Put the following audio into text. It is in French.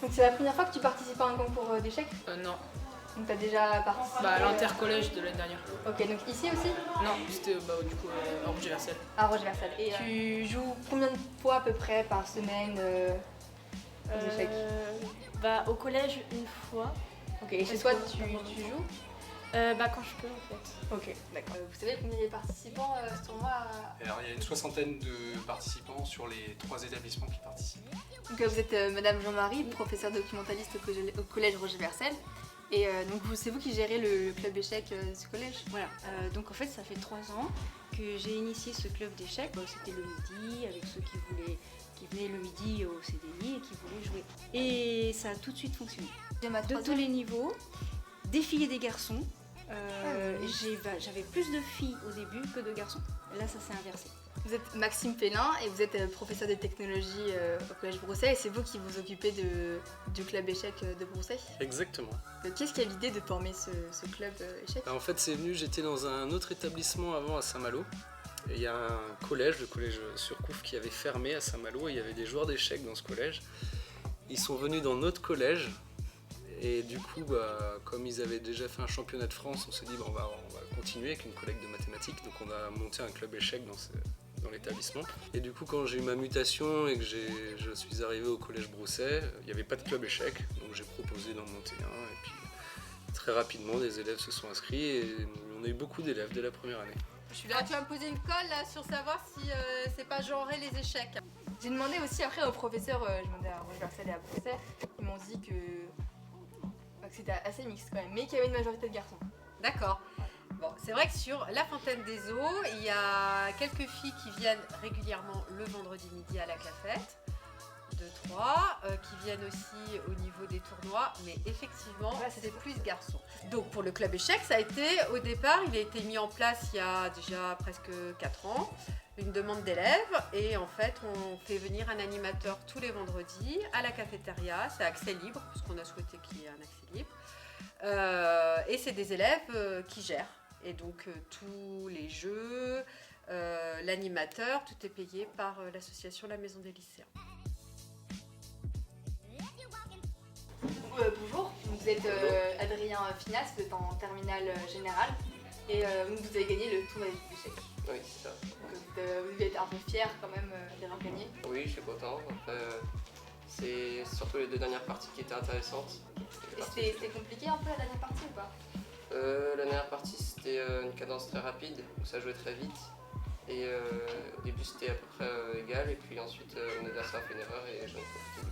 Donc c'est la première fois que tu participes à un concours d'échecs? Non, Donc t'as déjà participé à l'intercollège de l'année dernière. Ok, donc ici aussi? Non, c'était du coup à Roger-Versel. À Roger-Versel. Et tu joues combien de fois à peu près par semaine aux échecs? Au collège une fois. Ok, et chez toi tu joues? Quand je peux en fait. Ok, d'accord. Vous savez combien il y a de participants à ce tournoi? Alors il y a une soixantaine de participants sur les 3 établissements qui participent. Donc vous êtes Madame Jean-Marie, professeure documentaliste au collège Roger-Versel. Et donc c'est vous qui gérez le club échecs de ce collège? Voilà, donc en fait ça fait 3 ans que j'ai initié ce club d'échecs. C'était le midi avec ceux qui venaient le midi au CDI et qui voulaient jouer. Et ça a tout de suite fonctionné. De tous les niveaux, des filles et des garçons. J'avais plus de filles au début que de garçons. Là ça s'est inversé. Vous êtes Maxime Pellin et vous êtes professeur de technologie au collège Brousset et c'est vous qui vous occupez du club échecs de Brousset. Exactement. Qu'est-ce qui a l'idée de former ce club échecs? En fait, c'est venu, j'étais dans un autre établissement avant à Saint-Malo. Et il y a un collège, le collège Surcouf, qui avait fermé à Saint-Malo. Et il y avait des joueurs d'échecs dans ce collège. Ils sont venus dans notre collège. Et du coup, comme ils avaient déjà fait un championnat de France, on s'est dit on va continuer avec une collègue de mathématiques. Donc on a monté un club échecs dans l'établissement. Et du coup, quand j'ai eu ma mutation et que je suis arrivé au collège Brousset, il n'y avait pas de club échecs. Donc j'ai proposé d'en monter un. Et puis très rapidement, des élèves se sont inscrits et on a eu beaucoup d'élèves dès la première année. Je suis là. Tu vas me poser une colle là sur savoir si c'est pas genré les échecs. J'ai demandé aussi après aux professeurs, je demandais à Roger-Versel et à Brousset, ils m'ont dit que c'était assez mixte quand même, mais qu'il y avait une majorité de garçons. D'accord. Bon, c'est vrai que sur La Fontaine des Eaux, il y a quelques filles qui viennent régulièrement le vendredi midi à la cafette. 2-3 qui viennent aussi au niveau des tournois, mais effectivement c'est plus garçons. Donc pour le club échecs, ça a été au départ, il a été mis en place il y a déjà presque 4 ans, une demande d'élèves et en fait on fait venir un animateur tous les vendredis à la cafétéria, c'est accès libre puisqu'on a souhaité qu'il y ait un accès libre et c'est des élèves qui gèrent et donc tous les jeux, l'animateur, tout est payé par l'association La Maison des Lycéens. Bonjour, vous êtes Adrien Finas, vous êtes en terminale générale et vous avez gagné le tournoi d'échecs. Oui, c'est ça. Vous devez être un peu fier quand même d'avoir gagné. Oui, je suis content. Après, c'est surtout les 2 dernières parties qui étaient intéressantes. C'était compliqué un peu la dernière partie ou pas? La dernière partie, c'était une cadence très rapide, où ça jouait très vite. Et au début, c'était à peu près égal. Et puis ensuite, mon adversaire a fait une erreur et j'en ai profité.